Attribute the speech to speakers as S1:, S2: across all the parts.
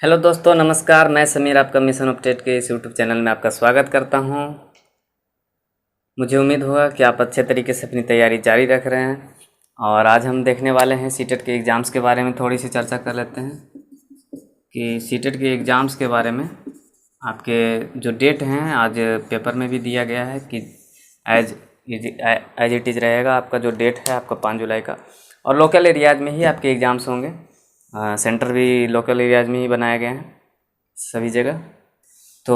S1: Hello दोस्तों, नमस्कार। मैं समीर आपका मिशन अपडेट के इस यूट्यूब चैनल में आपका स्वागत करता हूं। मुझे उम्मीद होगा कि आप अच्छे तरीके से अपनी तैयारी जारी रख रहे हैं। और आज हम देखने वाले हैं सीटेट के एग्ज़ाम्स के बारे में थोड़ी सी चर्चा कर लेते हैं कि सीटेट के एग्ज़ाम्स के बारे में आपके जो डेट हैं आज पेपर में भी दिया गया है कि एज एज इट इज़ रहेगा। आपका जो डेट है आपका 5 जुलाई का, और लोकल एरियाज़ में ही आपके एग्ज़ाम्स होंगे। सेंटर भी लोकल एरियाज़ में ही बनाए गए हैं सभी जगह। तो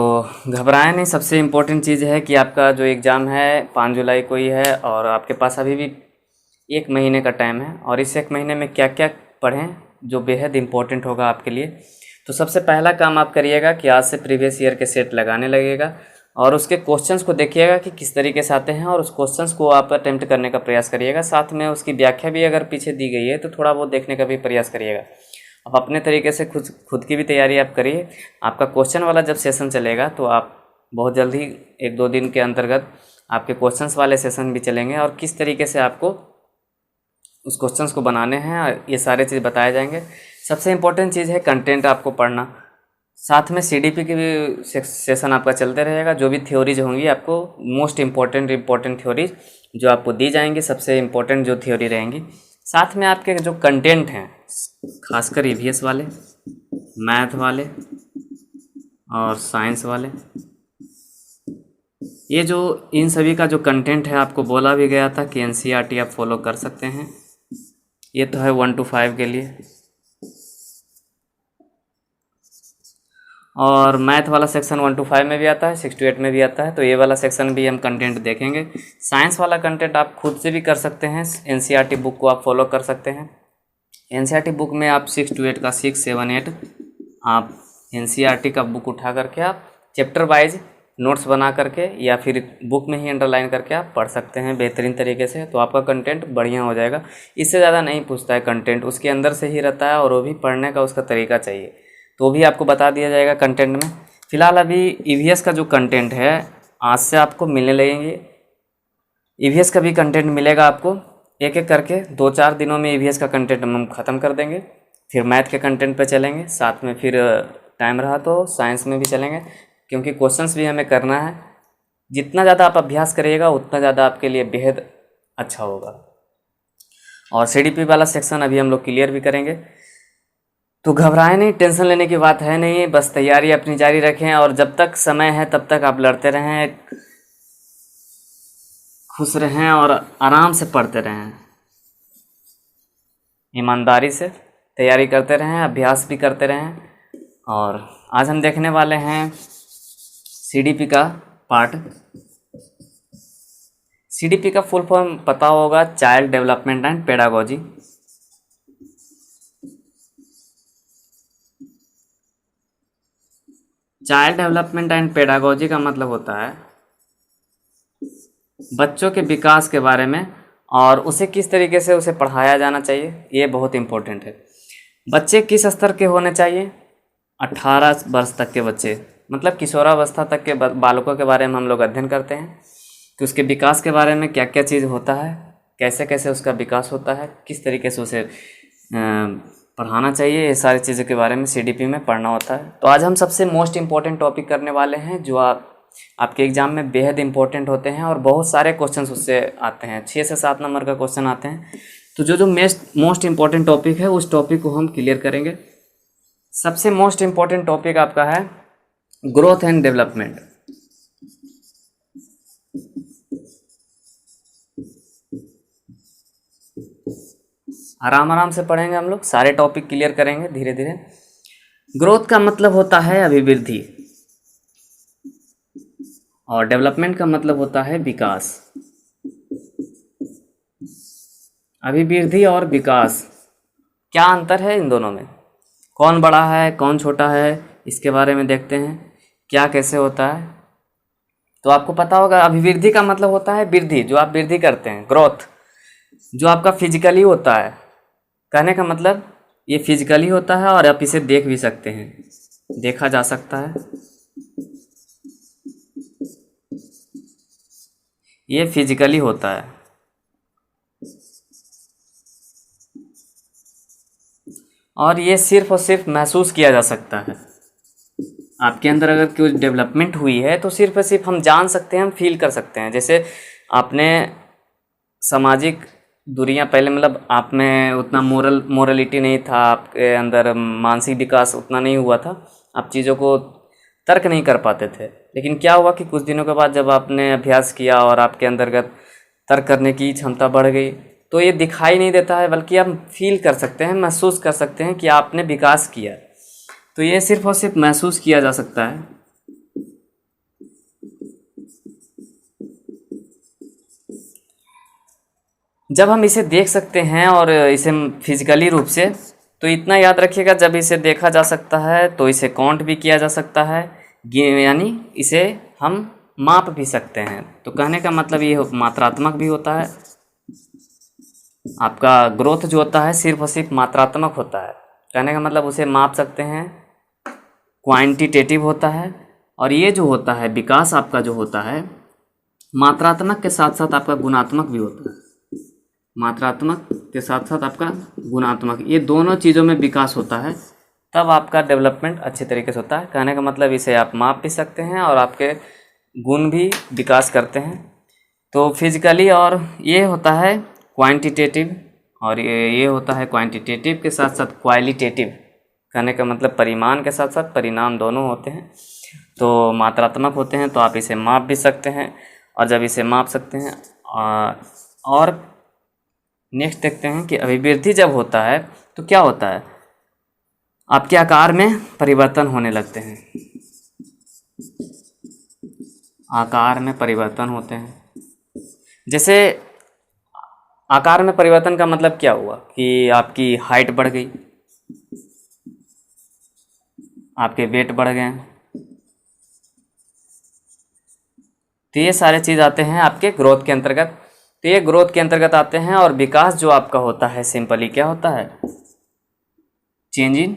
S1: घबराएं नहीं। सबसे इम्पोर्टेंट चीज़ है कि आपका जो एग्ज़ाम है 5 जुलाई को ही है, और आपके पास अभी भी 1 महीने का टाइम है। और इस 1 महीने में क्या क्या पढ़ें जो बेहद इम्पोर्टेंट होगा आपके लिए। तो सबसे पहला काम आप करिएगा कि आज से प्रीवियस ईयर के सेट लगाने लगेगा और उसके क्वेश्चंस को देखिएगा कि किस तरीके से आते हैं, और उस क्वेश्चंस को आप अटेम्प्ट करने का प्रयास करिएगा। साथ में उसकी व्याख्या भी अगर पीछे दी गई है तो थोड़ा बहुत देखने का भी प्रयास करिएगा। आप अपने तरीके से खुद की भी तैयारी आप करिए। आपका क्वेश्चन वाला जब सेशन चलेगा तो आप बहुत जल्दी 1-2 दिन के अंतर्गत आपके क्वेश्चंस वाले सेशन भी चलेंगे, और किस तरीके से आपको उस क्वेश्चंस को बनाने हैं ये सारे चीज़ बताए जाएंगे। सबसे इम्पोर्टेंट चीज़ है कंटेंट आपको पढ़ना। साथ में सीडीपी की भी सेशन आपका चलते रहेगा। जो भी थ्योरीज होंगी आपको मोस्ट इम्पोर्टेंट थ्योरीज जो आपको दी जाएंगी, सबसे इम्पोर्टेंट जो थ्योरी रहेंगी। साथ में आपके जो कंटेंट हैं, खासकर ईवीएस वाले, मैथ वाले और साइंस वाले, ये जो इन सभी का जो कंटेंट है आपको बोला भी गया था कि एनसीईआरटी आप फॉलो कर सकते हैं। ये तो है 1 to 5 के लिए। और मैथ वाला सेक्शन 1 to 5 में भी आता है, 6 to 8 में भी आता है। तो ये वाला सेक्शन भी हम कंटेंट देखेंगे। साइंस वाला कंटेंट आप खुद से भी कर सकते हैं। एनसीईआरटी बुक को आप फॉलो कर सकते हैं। एनसीईआरटी बुक में आप 6 to 8 का 6, 7, 8 आप एनसीईआरटी का बुक उठा करके आप चैप्टर वाइज नोट्स बना करके या फिर बुक में ही अंडरलाइन करके आप पढ़ सकते हैं बेहतरीन तरीके से। तो आपका कंटेंट बढ़िया हो जाएगा। इससे ज़्यादा नहीं पूछता है कंटेंट, उसके अंदर से ही रहता है, और वो भी पढ़ने का उसका तरीका चाहिए तो भी आपको बता दिया जाएगा कंटेंट में। फ़िलहाल अभी ईवीएस का जो कंटेंट है आज से आपको मिलने लगेंगे। ईवीएस का भी कंटेंट मिलेगा आपको एक एक करके। 2-4 दिनों में ईवीएस का कंटेंट हम ख़त्म कर देंगे। फिर मैथ के कंटेंट पे चलेंगे, साथ में फिर टाइम रहा तो साइंस में भी चलेंगे, क्योंकि क्वेश्चंस भी हमें करना है। जितना ज़्यादा आप अभ्यास करिएगा उतना ज़्यादा आपके लिए बेहद अच्छा होगा। और सीडीपी वाला सेक्शन अभी हम लोग क्लियर भी करेंगे। तो घबराएं नहीं, टेंशन लेने की बात है नहीं। बस तैयारी अपनी जारी रखें, और जब तक समय है तब तक आप लड़ते रहें, खुश रहें और आराम से पढ़ते रहें। ईमानदारी से तैयारी करते रहें, अभ्यास भी करते रहें। और आज हम देखने वाले हैं सीडीपी का पार्ट। सीडीपी का फुल फॉर्म पता होगा, child development and pedagogy. Child development and pedagogy का मतलब होता है बच्चों के विकास के बारे में, और उसे किस तरीके से उसे पढ़ाया जाना चाहिए। ये बहुत इम्पोर्टेंट है। बच्चे किस स्तर के होने चाहिए? 18 वर्ष तक के बच्चे, मतलब किशोरावस्था तक के बालकों के बारे में हम लोग अध्ययन करते हैं कि उसके विकास के बारे में क्या क्या चीज़ होता है, कैसे कैसे उसका विकास होता है, किस तरीके से उसे पढ़ाना चाहिए। ये सारी चीज़ों के बारे में सीडीपी में पढ़ना होता है। तो आज हम सबसे मोस्ट इम्पॉर्टेंट टॉपिक करने वाले हैं जो आपके एग्ज़ाम में बेहद इंपॉर्टेंट होते हैं, और बहुत सारे क्वेश्चंस उससे आते हैं। 6 से 7 नंबर का क्वेश्चन आते हैं। तो जो मोस्ट इम्पॉर्टेंट टॉपिक है उस टॉपिक को हम क्लियर करेंगे। सबसे मोस्ट इम्पॉर्टेंट टॉपिक आपका है ग्रोथ एंड डेवलपमेंट। आराम से पढ़ेंगे हम लोग, सारे टॉपिक क्लियर करेंगे धीरे धीरे। ग्रोथ का मतलब होता है अभिवृद्धि, और डेवलपमेंट का मतलब होता है विकास। अभिवृद्धि और विकास, क्या अंतर है इन दोनों में? कौन बड़ा है कौन छोटा है, इसके बारे में देखते हैं क्या कैसे होता है। तो आपको पता होगा अभिवृद्धि का मतलब होता है वृद्धि, जो आप वृद्धि करते हैं, ग्रोथ जो आपका फिजिकली होता है। कहने का मतलब ये फिजिकली होता है, और आप इसे देख भी सकते हैं, देखा जा सकता है। ये फिजिकली होता है। और ये सिर्फ और सिर्फ महसूस किया जा सकता है। आपके अंदर अगर कुछ डेवलपमेंट हुई है तो सिर्फ और सिर्फ हम जान सकते हैं, हम फील कर सकते हैं। जैसे आपने सामाजिक दूरियां पहले, मतलब आप में उतना मोरलिटी नहीं था, आपके अंदर मानसिक विकास उतना नहीं हुआ था, आप चीज़ों को तर्क नहीं कर पाते थे। लेकिन क्या हुआ कि कुछ दिनों के बाद जब आपने अभ्यास किया और आपके अंतर्गत तर्क करने की क्षमता बढ़ गई, तो ये दिखाई नहीं देता है, बल्कि आप फील कर सकते हैं, महसूस कर सकते हैं कि आपने विकास किया। तो ये सिर्फ और सिर्फ महसूस किया जा सकता है। जब हम इसे देख सकते हैं और इसे फिजिकली रूप से, तो इतना याद रखिएगा, जब इसे देखा जा सकता है तो इसे काउंट भी किया जा सकता है, यानी इसे हम माप भी सकते हैं। तो कहने का मतलब ये मात्रात्मक भी होता है। आपका ग्रोथ जो होता है सिर्फ और सिर्फ मात्रात्मक होता है। कहने का मतलब उसे माप सकते हैं, क्वांटिटेटिव होता है। और ये जो होता है विकास आपका जो होता है, मात्रात्मक के साथ साथ आपका गुणात्मक भी होता है। मात्रात्मक के साथ साथ आपका गुणात्मक, ये दोनों चीज़ों में विकास होता है, तब आपका डेवलपमेंट अच्छे तरीके से होता है। कहने का मतलब इसे आप माप भी सकते हैं और आपके गुण भी विकास करते हैं। तो फिजिकली, और ये होता है क्वांटिटेटिव, और ये होता है क्वांटिटेटिव के साथ साथ क्वालिटेटिव। कहने का मतलब परिमाण के साथ साथ परिणाम दोनों होते हैं। तो मात्रात्मक होते हैं तो आप इसे माप भी सकते हैं, और जब इसे माप सकते हैं, और नेक्स्ट देखते हैं कि अभिवृद्धि जब होता है तो क्या होता है, आपके आकार में परिवर्तन होने लगते हैं। आकार में परिवर्तन होते हैं। जैसे आकार में परिवर्तन का मतलब क्या हुआ कि आपकी हाइट बढ़ गई, आपके वेट बढ़ गए, तो ये सारे चीज़ आते हैं आपके ग्रोथ के अंतर्गत। तो ये ग्रोथ के अंतर्गत आते हैं। और विकास जो आपका होता है सिंपली क्या होता है, चेंज इन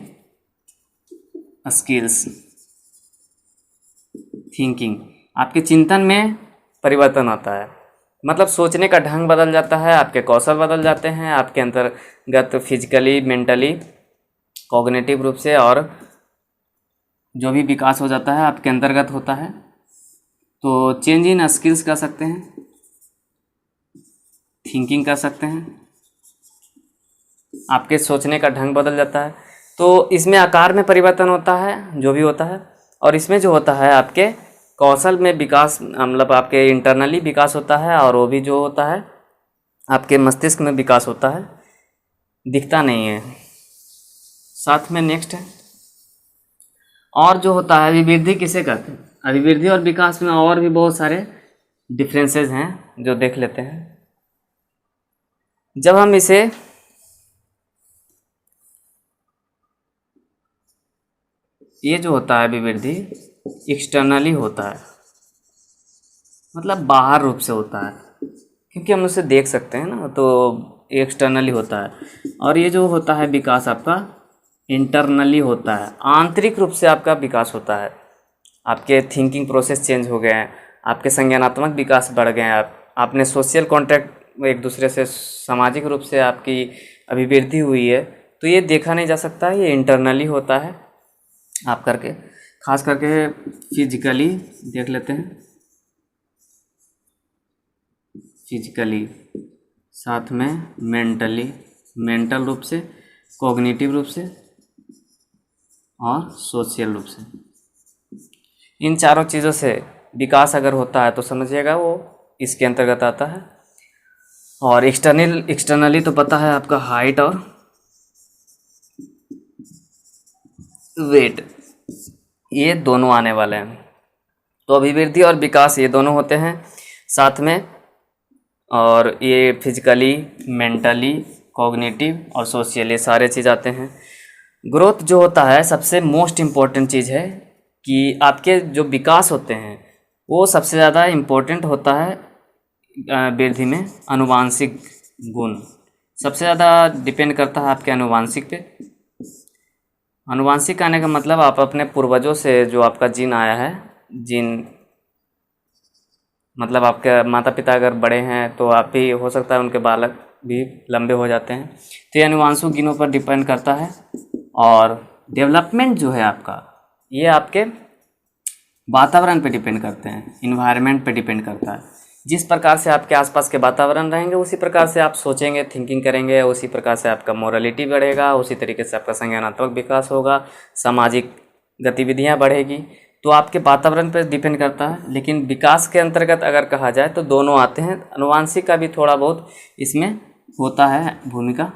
S1: स्किल्स, थिंकिंग। आपके चिंतन में परिवर्तन आता है, मतलब सोचने का ढंग बदल जाता है, आपके कौशल बदल जाते हैं, आपके अंतर्गत फिजिकली, मेंटली, कॉग्निटिव रूप से, और जो भी विकास हो जाता है आपके अंतर्गत होता है। तो चेंज इन स्किल्स कर सकते हैं, थिंकिंग कर सकते हैं, आपके सोचने का ढंग बदल जाता है। तो इसमें आकार में परिवर्तन होता है जो भी होता है, और इसमें जो होता है आपके कौशल में विकास, मतलब आपके इंटरनली विकास होता है, और वो भी जो होता है आपके मस्तिष्क में विकास होता है, दिखता नहीं है। साथ में नेक्स्ट है, और जो होता है अभिवृद्धि किसे कहते हैं। अभिवृद्धि और विकास में और भी बहुत सारे डिफरेंसेस हैं जो देख लेते हैं। जब हम इसे ये जो होता है अभिवृद्धि एक्सटर्नली होता है, मतलब बाहर रूप से होता है, क्योंकि हम उसे देख सकते हैं ना, तो एक्सटर्नली होता है। और ये जो होता है विकास आपका इंटरनली होता है, आंतरिक रूप से आपका विकास होता है। आपके थिंकिंग प्रोसेस चेंज हो गए हैं, आपके संज्ञानात्मक विकास बढ़ गए हैं, आपने सोशल कॉन्टैक्ट एक दूसरे से, सामाजिक रूप से आपकी अभिवृद्धि हुई है। तो ये देखा नहीं जा सकता, ये इंटरनली होता है। आप करके खास करके फिजिकली देख लेते हैं, फिजिकली, साथ में मेंटली, मेंटल रूप से, कॉग्निटिव रूप से, और सोशल रूप से। इन चारों चीज़ों से विकास अगर होता है तो समझिएगा वो इसके अंतर्गत आता है। और एक्सटर्नली तो पता है आपका हाइट और वेट, ये दोनों आने वाले हैं। तो अभिवृद्धि और विकास ये दोनों होते हैं साथ में, और ये फिजिकली, मेंटली, कॉग्निटिव और सोशल, ये सारे चीज़ आते हैं। ग्रोथ जो होता है सबसे मोस्ट इम्पॉर्टेंट चीज़ है कि आपके जो विकास होते हैं वो सबसे ज़्यादा इम्पोर्टेंट होता है वृद्धि में। आनुवांशिक गुण सबसे ज़्यादा डिपेंड करता है आपके आनुवांशिक पे। आनुवांशिक आने का मतलब आप अपने पूर्वजों से जो आपका जीन आया है, जीन मतलब आपके माता पिता अगर बड़े हैं तो आप भी, हो सकता है उनके बालक भी लंबे हो जाते हैं। तो ये आनुवांशिक गुणों पर डिपेंड करता है। और डेवलपमेंट जो है आपका, ये आपके वातावरण पे डिपेंड करते हैं, इन्वायरमेंट पे डिपेंड करता है। जिस प्रकार से आपके आसपास के वातावरण रहेंगे उसी प्रकार से आप सोचेंगे, थिंकिंग करेंगे, उसी प्रकार से आपका मोरालिटी बढ़ेगा, उसी तरीके से आपका संज्ञानात्मक विकास होगा, सामाजिक गतिविधियां बढ़ेगी। तो आपके वातावरण पर डिपेंड करता है। लेकिन विकास के अंतर्गत अगर कहा जाए तो दोनों आते हैं, अनुवांशिक का भी थोड़ा बहुत इसमें होता है भूमिका,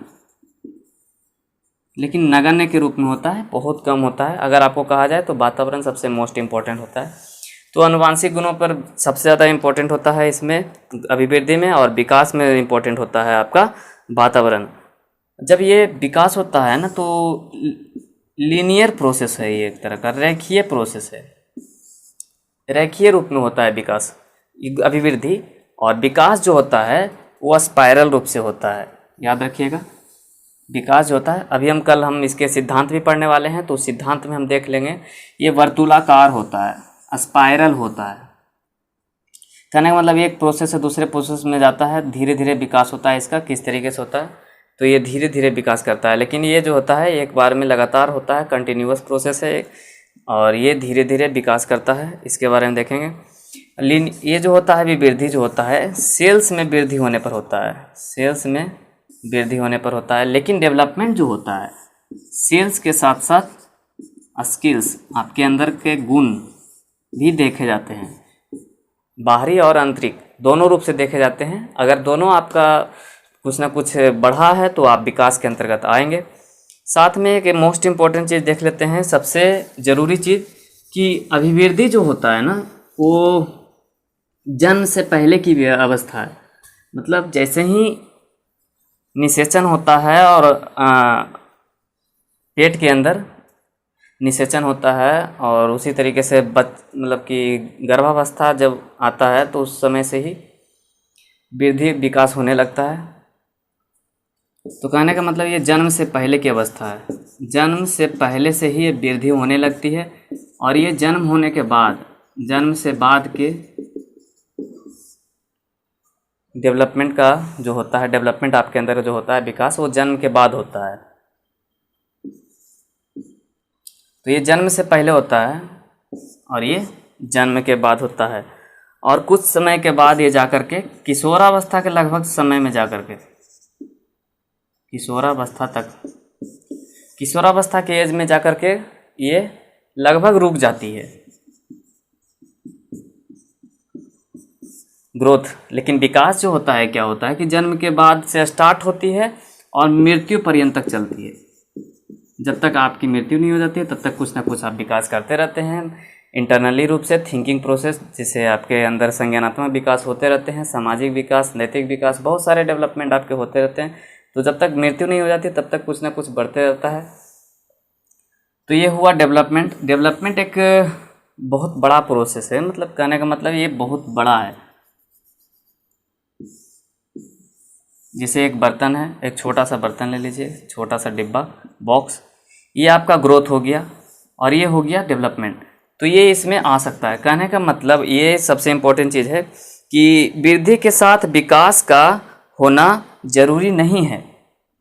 S1: लेकिन नगण्य के रूप में होता है, बहुत कम होता है। अगर आपको कहा जाए तो वातावरण सबसे मोस्ट इम्पॉर्टेंट होता है। तो अनुवांशिक गुणों पर सबसे ज़्यादा इम्पोर्टेंट होता है इसमें अभिवृद्धि में, और विकास में इम्पोर्टेंट होता है आपका वातावरण। जब ये विकास होता है ना तो लीनियर प्रोसेस है, ये एक तरह का रेखीय प्रोसेस है, रेखीय रूप में होता है विकास, अभिवृद्धि। और विकास जो होता है वो स्पाइरल रूप से होता है, याद रखिएगा। विकास जो होता है, अभी कल हम इसके सिद्धांत भी पढ़ने वाले हैं, तो सिद्धांत में हम देख लेंगे ये वर्तुलाकार होता है, स्पाइरल होता है। कहने का मतलब एक प्रोसेस से दूसरे प्रोसेस में जाता है, धीरे धीरे विकास होता है इसका। किस तरीके से होता है, तो ये धीरे धीरे विकास करता है। लेकिन ये जो होता है एक बार में लगातार होता है, कंटिन्यूअस प्रोसेस है, और ये धीरे धीरे विकास करता है। इसके बारे में देखेंगे। ये जो होता है वृद्धि जो होता है सेल्स में वृद्धि होने पर होता है, सेल्स में वृद्धि होने पर होता है। लेकिन डेवलपमेंट जो होता है सेल्स के साथ साथ स्किल्स, आपके अंदर के गुण भी देखे जाते हैं, बाहरी और आंतरिक दोनों रूप से देखे जाते हैं। अगर दोनों आपका कुछ ना कुछ बढ़ा है तो आप विकास के अंतर्गत आएंगे। साथ में एक मोस्ट इम्पॉर्टेंट चीज़ देख लेते हैं, सबसे ज़रूरी चीज़, कि अभिवृद्धि जो होता है ना वो जन्म से पहले की भी अवस्था है। मतलब जैसे ही निषेचन होता है और पेट के अंदर निषेचन होता है, और उसी तरीके से मतलब कि गर्भावस्था जब आता है तो उस समय से ही वृद्धि विकास होने लगता है। तो कहने का मतलब ये जन्म से पहले की अवस्था है, जन्म से पहले से ही ये वृद्धि होने लगती है। और ये जन्म होने के बाद, जन्म से बाद के डेवलपमेंट का जो होता है, डेवलपमेंट आपके अंदर जो होता है विकास, वो जन्म के बाद होता है। तो ये जन्म से पहले होता है और ये जन्म के बाद होता है। और कुछ समय के बाद ये जाकर के किशोरावस्था के लगभग समय में जाकर के किशोरावस्था तक, किशोरावस्था के एज में जाकर के ये लगभग रुक जाती है ग्रोथ। लेकिन विकास जो होता है क्या होता है कि जन्म के बाद से स्टार्ट होती है और मृत्यु पर्यंत तक चलती है। जब तक आपकी मृत्यु नहीं हो जाती है तब तक कुछ ना कुछ आप विकास करते रहते हैं इंटरनली रूप से, थिंकिंग प्रोसेस, जिससे आपके अंदर संज्ञानात्मक विकास होते रहते हैं, सामाजिक विकास, नैतिक विकास, बहुत सारे डेवलपमेंट आपके होते रहते हैं। तो जब तक मृत्यु नहीं हो जाती तब तक कुछ ना कुछ बढ़ते रहता है। तो ये हुआ डेवलपमेंट। डेवलपमेंट एक बहुत बड़ा प्रोसेस है, मतलब कहने का मतलब ये बहुत बड़ा है। जैसे एक बर्तन है, एक छोटा सा बर्तन ले लीजिए, छोटा सा डिब्बा, बॉक्स, ये आपका ग्रोथ हो गया और ये हो गया डेवलपमेंट। तो ये इसमें आ सकता है। कहने का मतलब ये सबसे इम्पोर्टेंट चीज़ है कि वृद्धि के साथ विकास का होना जरूरी नहीं है।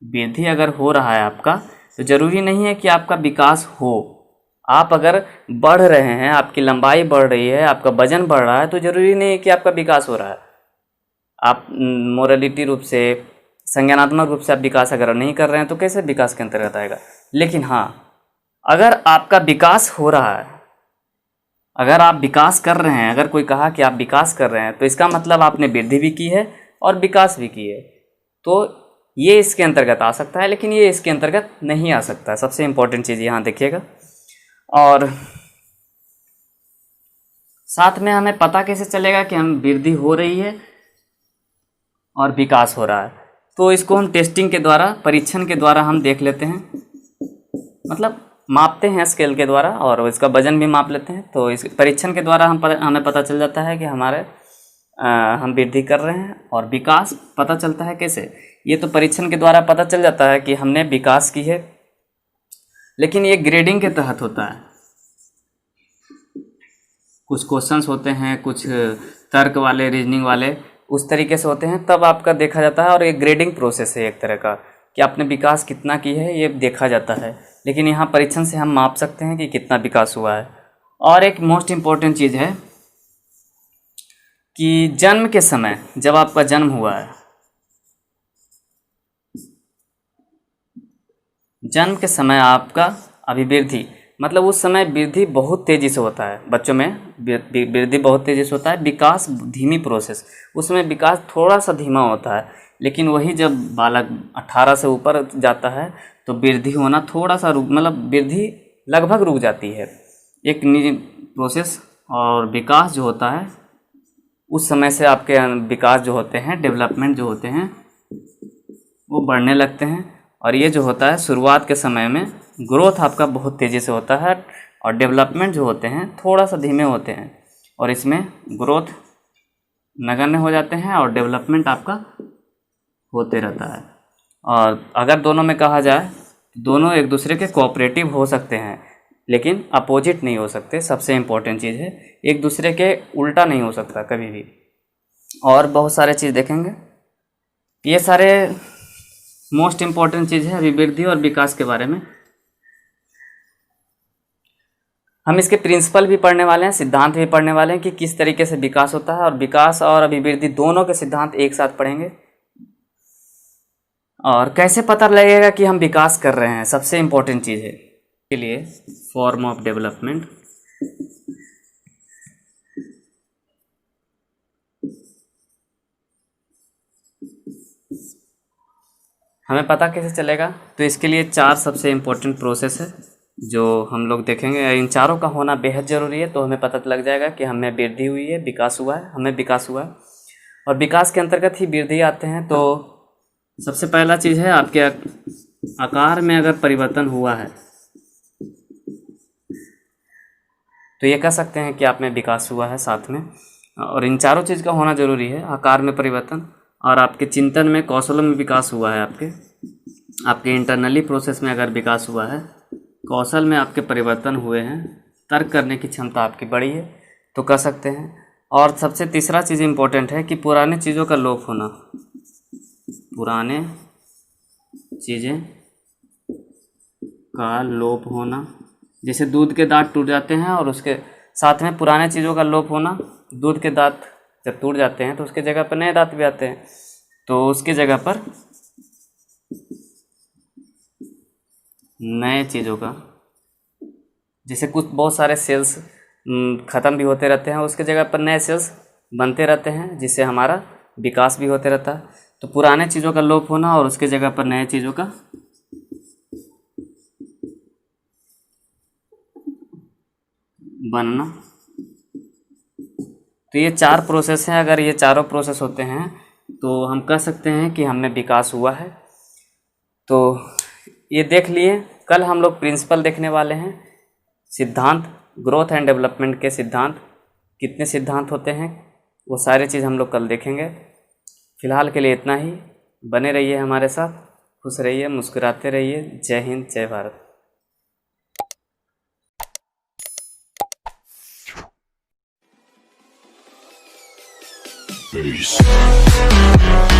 S1: वृद्धि अगर हो रहा है आपका तो ज़रूरी नहीं है कि आपका विकास हो। आप अगर बढ़ रहे हैं, आपकी लंबाई बढ़ रही है, आपका वजन बढ़ रहा है, तो ज़रूरी नहीं है कि आपका विकास हो रहा है। आप मोरालिटी रूप से, संज्ञानात्मक रूप से आप विकास अगर नहीं कर रहे हैं तो कैसे विकास के अंतर्गत आएगा। लेकिन हाँ, अगर आपका विकास हो रहा है, अगर आप विकास कर रहे हैं, अगर कोई कहा कि आप विकास कर रहे हैं तो इसका मतलब आपने वृद्धि भी की है और विकास भी की है। तो ये इसके अंतर्गत आ सकता है, लेकिन ये इसके अंतर्गत नहीं आ सकता। सबसे इम्पोर्टेंट चीज़ यहाँ देखिएगा। और साथ में हमें पता कैसे चलेगा कि हम वृद्धि हो रही है और विकास हो रहा है। तो इसको हम टेस्टिंग के द्वारा, परीक्षण के द्वारा हम देख लेते हैं, मतलब मापते हैं स्केल के द्वारा और इसका वजन भी माप लेते हैं। तो इस परीक्षण के द्वारा हमें पता चल जाता है कि हम वृद्धि कर रहे हैं। और विकास पता चलता है कैसे, ये तो परीक्षण के द्वारा पता चल जाता है कि हमने विकास की है, लेकिन ये ग्रेडिंग के तहत होता है। कुछ क्वेश्चंस होते हैं, कुछ तर्क वाले, रीजनिंग वाले, उस तरीके से होते हैं, तब आपका देखा जाता है। और ये ग्रेडिंग प्रोसेस है एक तरह का, कि आपने विकास कितना की है ये देखा जाता है। लेकिन यहाँ परीक्षण से हम माप सकते हैं कि कितना विकास हुआ है। और एक मोस्ट इम्पॉर्टेंट चीज़ है कि जन्म के समय, जब आपका जन्म हुआ है, जन्म के समय आपका अभिवृद्धि, मतलब उस समय वृद्धि बहुत तेज़ी से होता है, बच्चों में वृद्धि बहुत तेज़ी से होता है, विकास धीमी प्रोसेस, उसमें विकास थोड़ा सा धीमा होता है। लेकिन वही जब बालक 18 से ऊपर जाता है तो वृद्धि होना थोड़ा सा मतलब वृद्धि लगभग रुक जाती है, एक निजी प्रोसेस। और विकास जो होता है उस समय से आपके विकास जो होते हैं, डेवलपमेंट जो होते हैं, वो बढ़ने लगते हैं। और ये जो होता है शुरुआत के समय में ग्रोथ आपका बहुत तेज़ी से होता है, और डेवलपमेंट जो होते हैं थोड़ा सा धीमे होते हैं, और इसमें ग्रोथ नगण्य हो जाते हैं और डेवलपमेंट आपका होते रहता है। और अगर दोनों में कहा जाए, दोनों एक दूसरे के कोऑपरेटिव हो सकते हैं, लेकिन अपोजिट नहीं हो सकते। सबसे इम्पोर्टेंट चीज़ है, एक दूसरे के उल्टा नहीं हो सकता कभी भी। और बहुत सारे चीज़ देखेंगे, ये सारे मोस्ट इम्पॉर्टेंट चीज़ है अभिवृद्धि और विकास के बारे में। हम इसके प्रिंसिपल भी पढ़ने वाले हैं, सिद्धांत भी पढ़ने वाले हैं कि किस तरीके से विकास होता है, और विकास और अभिवृद्धि दोनों के सिद्धांत एक साथ पढ़ेंगे। और कैसे पता लगेगा कि हम विकास कर रहे हैं, सबसे इम्पोर्टेंट चीज़ है के लिए फॉर्म ऑफ डेवलपमेंट। हमें पता कैसे चलेगा, तो इसके लिए 4 सबसे इम्पोर्टेंट प्रोसेस है जो हम लोग देखेंगे। इन चारों का होना बेहद ज़रूरी है, तो हमें पता लग जाएगा कि हमें वृद्धि हुई है, विकास हुआ है, हमें विकास हुआ है। और विकास के अंतर्गत ही वृद्धि आते हैं। तो सबसे पहला चीज़ है, आपके आकार में अगर परिवर्तन हुआ है तो ये कह सकते हैं कि आप में विकास हुआ है साथ में। और इन चारों चीज़ का होना ज़रूरी है, आकार में परिवर्तन, और आपके चिंतन में, कौशलों में विकास हुआ है, आपके इंटरनली प्रोसेस में अगर विकास हुआ है, कौशल में आपके परिवर्तन हुए हैं, तर्क करने की क्षमता आपकी बढ़ी है, तो कह सकते हैं। और सबसे तीसरा चीज़ इम्पोर्टेंट है कि पुराने चीज़ों का लोप होना, पुराने चीज़ें का लोप होना, जैसे दूध के दांत टूट जाते हैं और उसके साथ में पुराने चीज़ों का लोप होना। दूध के दांत जब टूट जाते हैं तो उसके जगह पर नए दांत भी आते हैं, तो उसकी जगह पर नए चीज़ों का, जैसे कुछ बहुत सारे सेल्स ख़त्म भी होते रहते हैं, उसके जगह पर नए सेल्स बनते रहते हैं, जिससे हमारा विकास भी होते रहता है। तो पुराने चीज़ों का लोप होना और उसके जगह पर नए चीज़ों का बनना। तो ये 4 प्रोसेस हैं। अगर ये चारों प्रोसेस होते हैं तो हम कह सकते हैं कि हमें विकास हुआ है। तो ये देख लिए। कल हम लोग प्रिंसिपल देखने वाले हैं, सिद्धांत, ग्रोथ एंड डेवलपमेंट के सिद्धांत, कितने सिद्धांत होते हैं, वो सारी चीज़ हम लोग कल देखेंगे। फ़िलहाल के लिए इतना ही। बने रहिए हमारे साथ, खुश रहिए, मुस्कुराते रहिए। जय हिंद, जय भारत।
S2: Peace.